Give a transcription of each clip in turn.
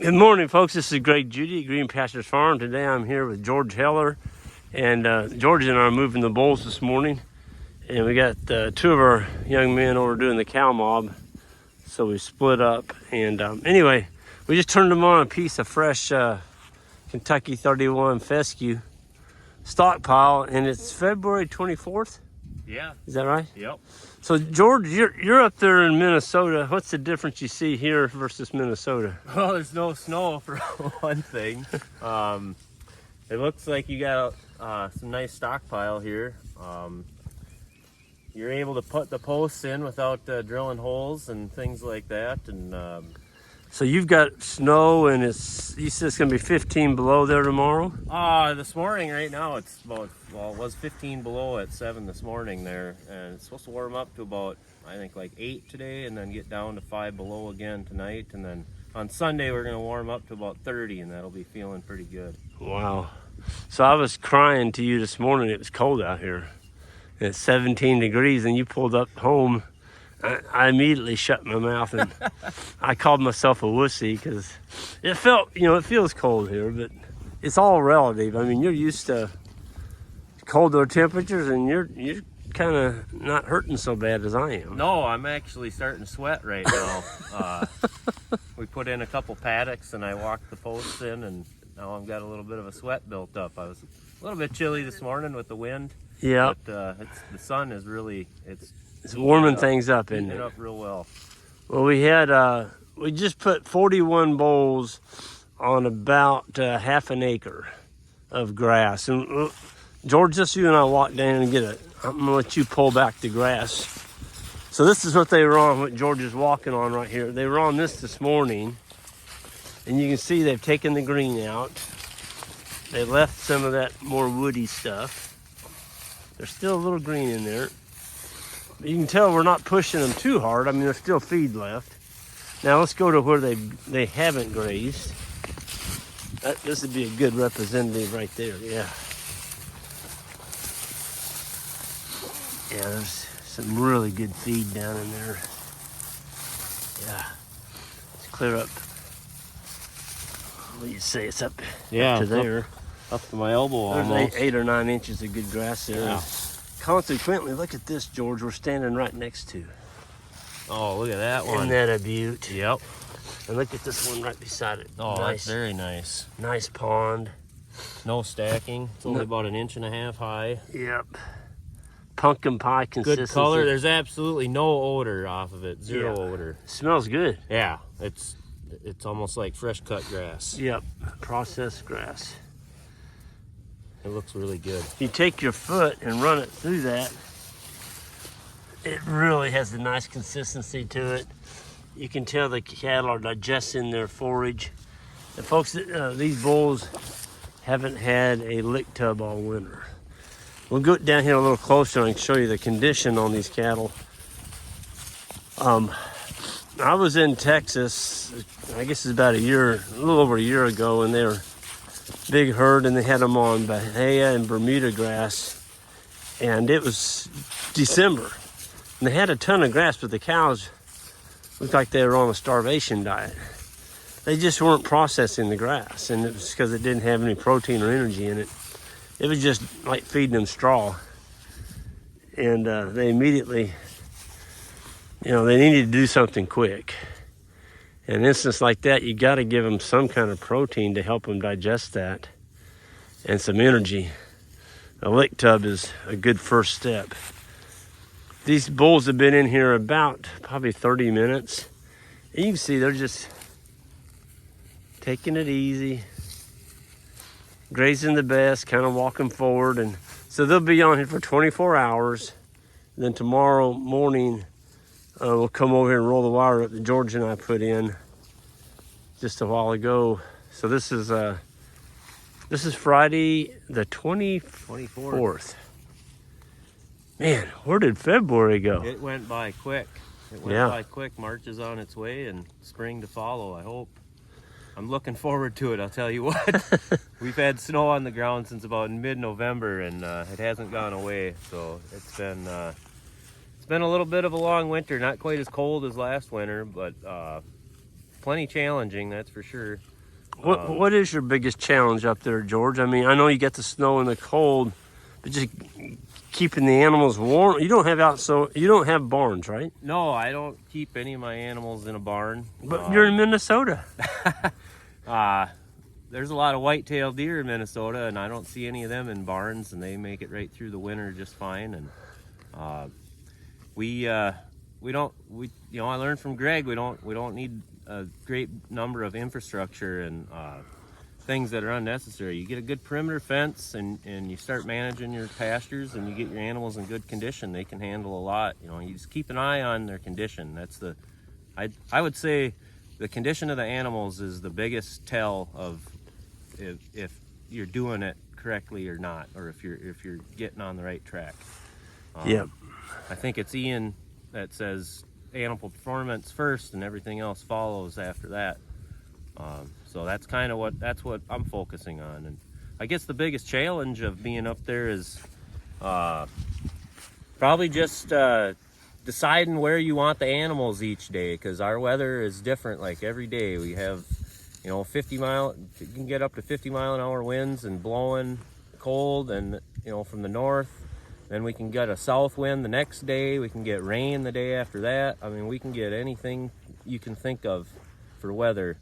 Good morning, folks. This is Greg Judy at Green Pastures Farm. Today I'm here with George Heller, and George and I are moving the bulls this morning. And we got two of our young men over doing the cow mob, so we split up. And anyway, we just turned them on a piece of fresh Kentucky 31 fescue stockpile, and it's February 24th. Yeah. Is that right? Yep. So George, you're up there in Minnesota. What's the difference you see here versus Minnesota? Well, there's no snow for one thing. It looks like you got some nice stockpile here. You're able to put the posts in without drilling holes and things like that. And so you've got snow, and you said it's going to be 15 below there tomorrow? This morning, right now, it's about, well, it was 15 below at 7 this morning there. And it's supposed to warm up to about, I think, like 8 today, and then get down to 5 below again tonight. And then on Sunday, we're going to warm up to about 30, and that'll be feeling pretty good. Wow. So I was crying to you this morning. It was cold out here. It's 17 degrees, and you pulled up home. I immediately shut my mouth, and I called myself a wussy because it felt, it feels cold here, but it's all relative. I mean, you're used to colder temperatures, and you're kind of not hurting so bad as I am. No, I'm actually starting to sweat right now. We put in a couple paddocks, and I walked the posts in, and now I've got a little bit of a sweat built up. I was a little bit chilly this morning with the wind. Yeah. But the sun is really, it's warming things up, isn't it? it? Up real well. Well, we just put 41 bulls on about half an acre of grass. And George, just you and I walk down and I'm gonna let you pull back the grass. So this is what they were on, what George is walking on right here. They were on this morning, and you can see they've taken the green out. They left some of that more woody stuff. There's still a little green in there. You can tell we're not pushing them too hard. I mean, there's still feed left. Now let's go to where they haven't grazed. This would be a good representative right there, yeah. Yeah, there's some really good feed down in there. Yeah, let's clear up. What do you say? It's up, yeah, up to there. Up to my elbow There's almost. 8 or 9 inches of good grass there. Yeah. Consequently, look at this, George, we're standing right next to. Oh, look at that one. Isn't that a beaut? Yep. And look at this one right beside it. Oh, nice. That's very nice. Nice pond. No stacking. It's only about 1.5 inches high. Yep. Pumpkin pie consistency. Good color. There's absolutely no odor off of it. Zero odor. Smells good. Yeah. It's almost like fresh cut grass. Yep. Processed grass. It looks really good. You take your foot and run it through that. It really has a nice consistency to it. You can tell the cattle are digesting their forage. And folks, these bulls haven't had a lick tub all winter. We'll go down here a little closer and I can show you the condition on these cattle. I was in Texas, I guess it's about a little over a year ago, and they were big herd, and they had them on Bahia and Bermuda grass, and it was December, and they had a ton of grass, but the cows looked like they were on a starvation diet. They just weren't processing the grass, and it was because it didn't have any protein or energy in it. It was just like feeding them straw, and they immediately, they needed to do something quick. In an instance like that, you got to give them some kind of protein to help them digest that, and some energy. A lick tub is a good first step. These bulls have been in here about probably 30 minutes. And you can see they're just taking it easy, grazing the best, kind of walking forward. And so they'll be on here for 24 hours. Then tomorrow morning, we'll come over here and roll the wire up that George and I put in just a while ago. So this is Friday the 24th. Man, where did February go? It went by quick. It went by quick. March is on its way, and spring to follow, I hope. I'm looking forward to it, I'll tell you what. We've had snow on the ground since about mid-November, and it hasn't gone away. So it's been a little bit of a long winter. Not quite as cold as last winter, but plenty challenging, that's for sure. What is your biggest challenge up there, George? I mean, I know you get the snow and the cold, but just keeping the animals warm. You don't have barns, right? No, I don't keep any of my animals in a barn. But you're in Minnesota. There's a lot of white-tailed deer in Minnesota, and I don't see any of them in barns, and they make it right through the winter just fine. And I learned from Greg, we don't need a great number of infrastructure and things that are unnecessary. You get a good perimeter fence, and you start managing your pastures, and you get your animals in good condition. They can handle a lot. You just keep an eye on their condition. I would say the condition of the animals is the biggest tell of if you're doing it correctly or not, or if you're getting on the right track. Yeah. I think it's Ian that says animal performance first and everything else follows after that. So that's kind of what I'm focusing on. And I guess the biggest challenge of being up there is probably just deciding where you want the animals each day, because our weather is different. Like every day we have, 50 mile, you can get up to 50 mile an hour winds and blowing cold, and from the north. Then we can get a south wind the next day. We can get rain the day after that. I mean, we can get anything you can think of for weather.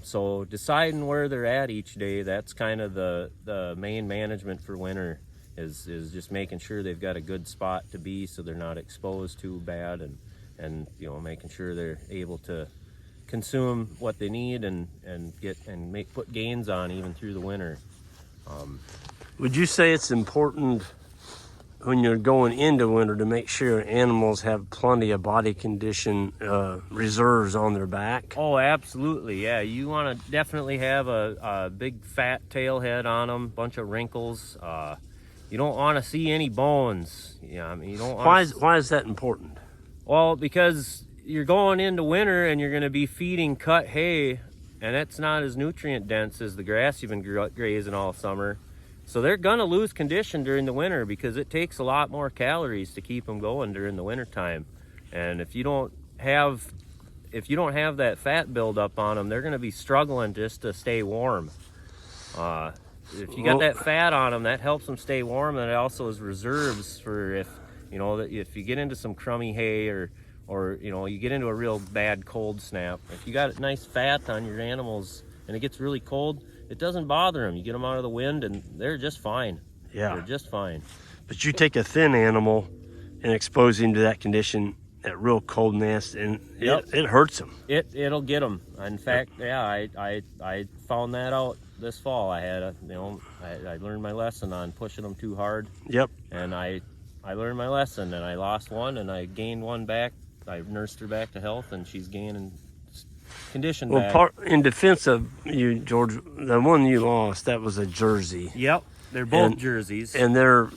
So deciding where they're at each day, that's kind of the main management for winter, is just making sure they've got a good spot to be so they're not exposed too bad, and making sure they're able to consume what they need and put gains on even through the winter. Would you say it's important when you're going into winter to make sure animals have plenty of body condition reserves on their back? Oh, absolutely. Yeah, you want to definitely have a big fat tail head on them, bunch of wrinkles. You don't want to see any bones. Yeah, I mean, you don't. Why is that important? Well, because you're going into winter and you're going to be feeding cut hay, and it's not as nutrient dense as the grass you've been grazing all summer. So they're going to lose condition during the winter because it takes a lot more calories to keep them going during the winter time. And if you don't have that fat buildup on them, they're going to be struggling just to stay warm. If you got that fat on them, that helps them stay warm, and it also is reserves for if you get into some crummy hay or you get into a real bad cold snap. If you got nice fat on your animals and it gets really cold, it doesn't bother them. You get them out of the wind and they're just fine. Yeah. They're just fine. But you take a thin animal and expose him to that condition, that real cold nest, and it hurts them. It'll get them. In fact, I found that out this fall. I had I learned my lesson on pushing them too hard. Yep. And I learned my lesson, and I lost one and I gained one back. I nursed her back to health, and she's gaining condition back. In defense of you, George, the one you lost, that was a Jersey. Yep, they're both jerseys, and they're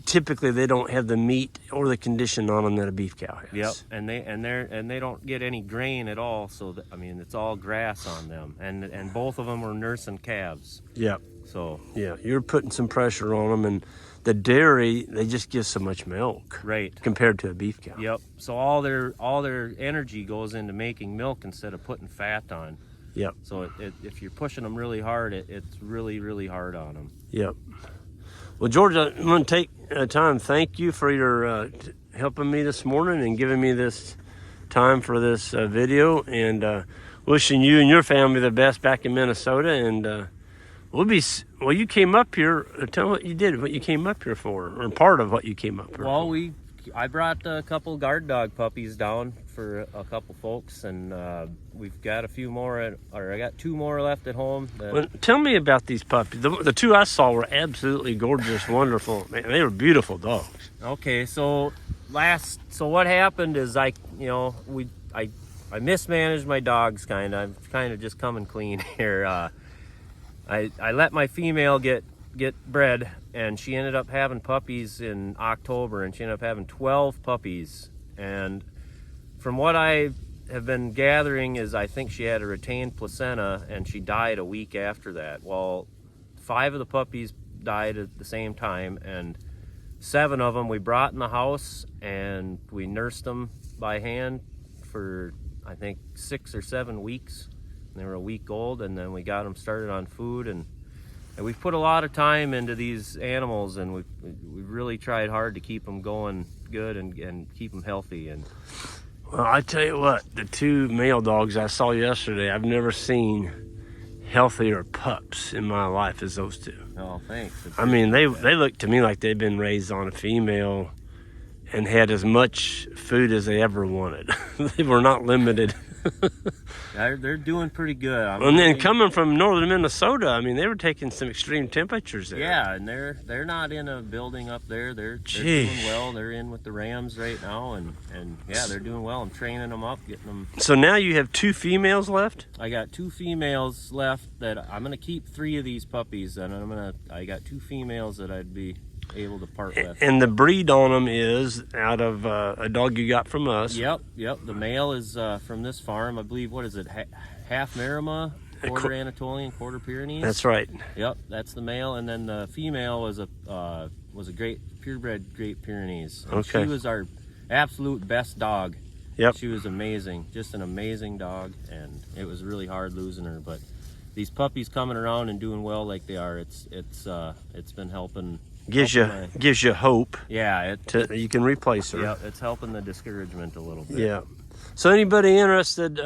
typically they don't have the meat or the condition on them that a beef cow has. Yep, and they don't get any grain at all. So it's all grass on them, and both of them were nursing calves. Yep. So yeah, you're putting some pressure on them, and the dairy, they just give so much milk, right, compared to a beef cow. Yep. So all their energy goes into making milk instead of putting fat on. Yep. So if you're pushing them really hard, it's really, really hard on them. Yep. Well, George, I'm going to take time. Thank you for your helping me this morning and giving me this time for this video, and wishing you and your family the best back in Minnesota. And you came up here. Tell me what you did, what you came up here for, or part of what you came up here for. I brought a couple guard dog puppies down for a couple folks, and we've got a few more, I got two more left at home. Well, tell me about these puppies. The two I saw were absolutely gorgeous, wonderful. Man, they were beautiful dogs. Okay, so what happened is I mismanaged my dogs kind of. I'm kind of just coming clean here. I let my female get bred, and she ended up having puppies in October, and she ended up having 12 puppies. And from what I have been gathering is I think she had a retained placenta, and she died a week after that. Well, 5 of the puppies died at the same time, and 7 of them we brought in the house, and we nursed them by hand for I think 6 or 7 weeks. They were a week old, and then we got them started on food, and we've put a lot of time into these animals, and we've really tried hard to keep them going good and keep them healthy. And well, I tell you what, the 2 male dogs I saw yesterday, I've never seen healthier pups in my life as those 2. oh, thanks. I mean, they look to me like they've been raised on a female and had as much food as they ever wanted. They were not limited. They're doing pretty good. And then coming from northern Minnesota, I mean, they were taking some extreme temperatures there. Yeah, and they're not in a building up there. They're doing well. They're in with the Rams right now, and yeah, they're doing well. I'm training them up, getting them. So now you have 2 females left? I got 2 females left that I'm gonna keep 3 of these puppies, and I got 2 females that I'd be able to part with. And the breed on them is out of a dog you got from us. Yep. The male is from this farm. I believe, what is it, half Marima, quarter Anatolian, quarter Pyrenees. That's right. Yep, that's the male, and then the female was a great purebred Great Pyrenees. And okay. She was our absolute best dog. Yep. She was amazing, just an amazing dog, and it was really hard losing her. But these puppies coming around and doing well like they are, it's been helping. Gives you hope. Yeah, you can replace her. Yeah, it's helping the discouragement a little bit. Yeah. So anybody interested,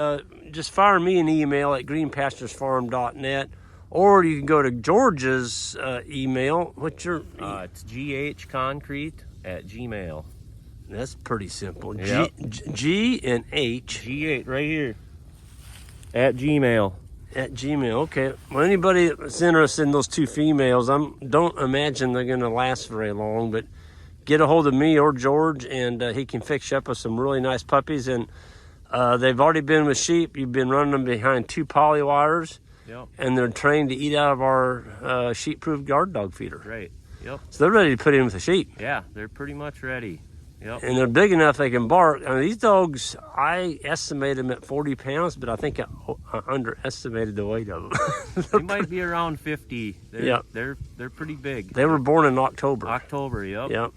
just fire me an email at greenpasturesfarm.net, or you can go to George's email. What's your? It's ghconcrete@gmail. That's pretty simple. Yep. G and H. G8 right here. At Gmail. At Gmail, okay. Well, anybody that's interested in those 2 females, don't imagine they're going to last very long, but get a hold of me or George, and he can fix you up with some really nice puppies. And they've already been with sheep. You've been running them behind 2 poly wires, Yep. and they're trained to eat out of our sheep-proof guard dog feeder. Right. Yep. So they're ready to put in with the sheep. Yeah, they're pretty much ready. Yep. And they're big enough they can bark. I mean, these dogs, I estimate them at 40 pounds, but I think I underestimated the weight of them. They might be around 50. They're pretty big. They were born in October. Yep.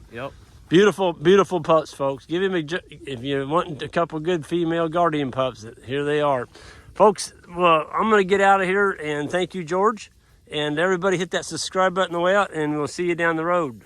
Beautiful, beautiful pups, folks. Give him if you want a couple good female guardian pups, here they are. Folks, well, I'm going to get out of here, and thank you, George. And everybody hit that subscribe button on the way out, and we'll see you down the road.